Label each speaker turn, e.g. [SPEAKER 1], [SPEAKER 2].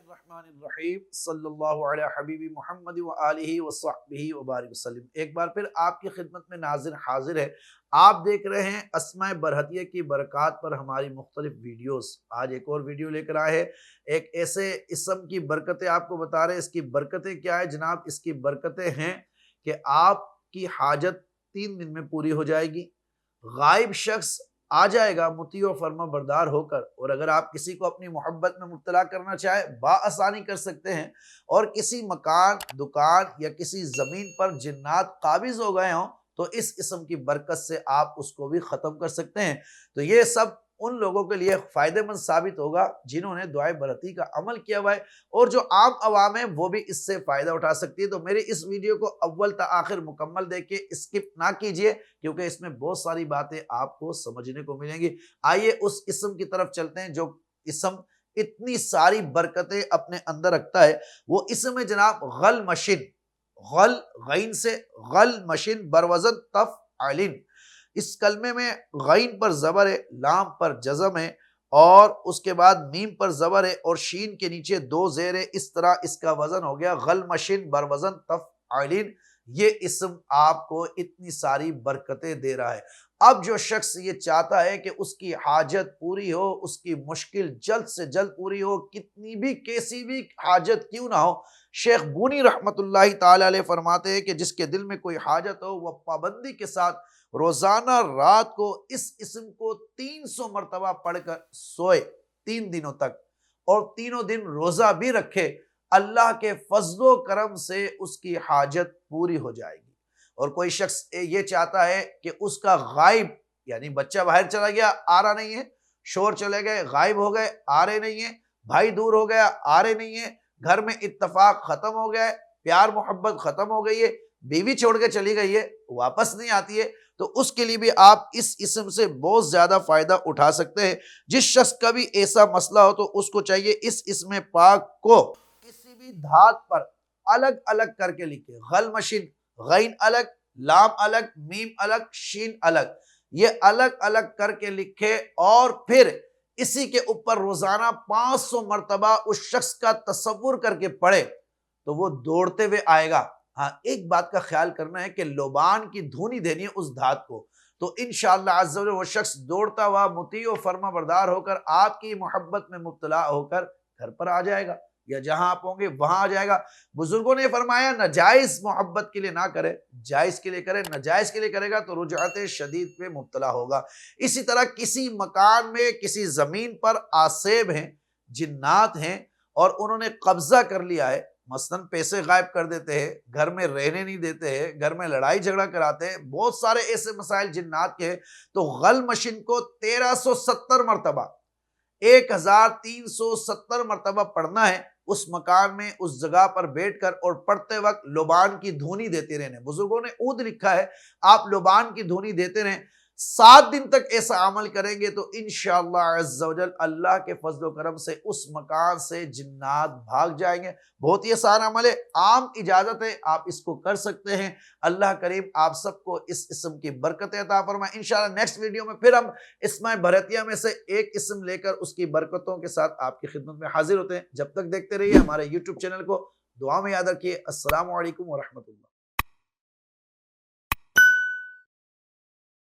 [SPEAKER 1] बिस्मिल्लाहिर्रहमानिर्रहीम सल्लल्लाहु अला हबीबी मुहम्मद व आलिहि व सहबिही व बारिक वसल्लम। एक बार फिर आपकी खिदमत में नाज़िर हाजिर है। आप देख रहे हैं अस्माए बरहतिया की बरक़ात पर हमारी मुख्तलिफ वीडियोस। आज एक और वीडियो लेकर आए हैं, एक ऐसे इसम की बरकतें आपको बता रहे हैं। इसकी बरकतें क्या है जनाब? इसकी बरकतें हैं कि आपकी हाजत 3 दिन में पूरी हो जाएगी। गायब शख्स आ जाएगा मुती और फर्मा बरदार होकर, और अगर आप किसी को अपनी मोहब्बत में मुब्तला करना चाहे बाआसानी कर सकते हैं। और किसी मकान, दुकान या किसी ज़मीन पर जिन्नात काबिज हो गए हों तो इस किस्म की बरकत से आप उसको भी ख़त्म कर सकते हैं। तो ये सब उन लोगों के लिए फ़ायदेमंद साबित होगा जिन्होंने दुआए बरहती का अमल किया हुआ है, और जो आम आवाम है वो भी इससे फ़ायदा उठा सकती है। तो मेरी इस वीडियो को अव्वल ता आखिर मुकम्मल देख के स्किप ना कीजिए, क्योंकि इसमें बहुत सारी बातें आपको समझने को मिलेंगी। आइए उस इस्म की तरफ चलते हैं जो इस्म इतनी सारी बरकतें अपने अंदर रखता है। वो इस्म है जनाब गल मशीन। गल गैन से गल मशीन बरवज़न तफ़अलिन। इस कलमे में गैन पर ज़बर है, लाम पर जज़म है, और उसके बाद मीम पर ज़बर है और शीन के नीचे 2 ज़ेर है। इस तरह इसका वज़न हो गया गल मशीन बरवज़न तफ़अलिन। ये इस्म आपको इतनी सारी बरकतें दे रहा है। अब जो शख्स ये चाहता है कि उसकी हाजत पूरी हो, उसकी मुश्किल जल्द से जल्द पूरी हो, कितनी भी कैसी भी हाजत क्यों ना हो, शेख बूनी रहमतुल्लाहि ताला अलैह फरमाते हैं कि जिसके दिल में कोई हाजत हो वह पाबंदी के साथ रोजाना रात को इस इस्म को 300 मरतबा पढ़कर सोए 3 दिनों तक, और तीनों दिन रोजा भी रखे, अल्लाह के फजलो करम से उसकी हाजत पूरी हो जाएगी। और कोई शख्स ये चाहता है कि उसका गायब, यानी बच्चा बाहर चला गया आ रहा नहीं है, शोर चले गए गायब हो गए आ रहे नहीं है, भाई दूर हो गया आ रहे नहीं है, घर में इत्तफाक खत्म हो गया है, प्यार मोहब्बत खत्म हो गई है, बीवी छोड़ के चली गई है, वापस नहीं आती है, तो उसके लिए भी आप इस इस्म से बहुत ज्यादा फायदा उठा सकते हैं। जिस शख्स का भी ऐसा मसला हो तो उसको चाहिए इस इस्म पाक को किसी भी धात पर अलग अलग करके लिखे। गल मशीन, गैन अलग, लाम अलग, मीम अलग, शीन अलग, ये अलग अलग करके लिखे, और फिर इसी के ऊपर रोजाना 500 मरतबा उस शख्स का तसव्वुर करके पढ़े तो वो दौड़ते हुए आएगा। हाँ, एक बात का ख्याल करना है कि लोबान की धुनी देनी है उस धात को, तो इंशाअल्लाह अज़्ज़ा वजल वो शख्स दौड़ता हुआ मुती और फर्मा बरदार होकर आपकी मोहब्बत में मुब्तला होकर घर पर आ जाएगा, या जहां आप होंगे वहां आ जाएगा। बुजुर्गों ने फरमाया नाजायज मोहब्बत के लिए ना करे, जायज के लिए करे। नाजायज के लिए करेगा तो रुजअत शदीद पे मुब्तला होगा। इसी तरह किसी मकान में, किसी जमीन पर आसेब हैं, जिन्नात हैं, और उन्होंने कब्जा कर लिया है, मसलन पैसे गायब कर देते हैं, घर में रहने नहीं देते हैं, घर में लड़ाई झगड़ा कराते हैं, बहुत सारे ऐसे मसाइल जिन्नात के, तो गल मशीन को 1370 मरतबा 1370 मरतबा पढ़ना है उस मकान में, उस जगह पर बैठकर, और पढ़ते वक्त लुबान की धुनी देते रहने। बुजुर्गों ने ऊद लिखा है, आप लुबान की धुनी देते रहें। 7 दिन तक ऐसा अमल करेंगे तो इंशाअल्लाह अज़्ज़ा वजल अल्लाह के फजल करम से उस मकान से जिन्नात भाग जाएंगे। बहुत ही आसान अमल है, आम इजाजत है, आप इसको कर सकते हैं। अल्लाह करीम आप सबको इस इस्म की बरकत अता फरमाए। इंशाअल्लाह नेक्स्ट वीडियो में फिर हम इस्माए बरहतिया में से एक इस्म लेकर उसकी बरकतों के साथ आपकी खिदमत में हाजिर होते हैं। जब तक देखते रहिए हमारे यूट्यूब चैनल को, दुआ में याद रखिए। अस्सलामु अलैकुम व रहमतुल्लाह।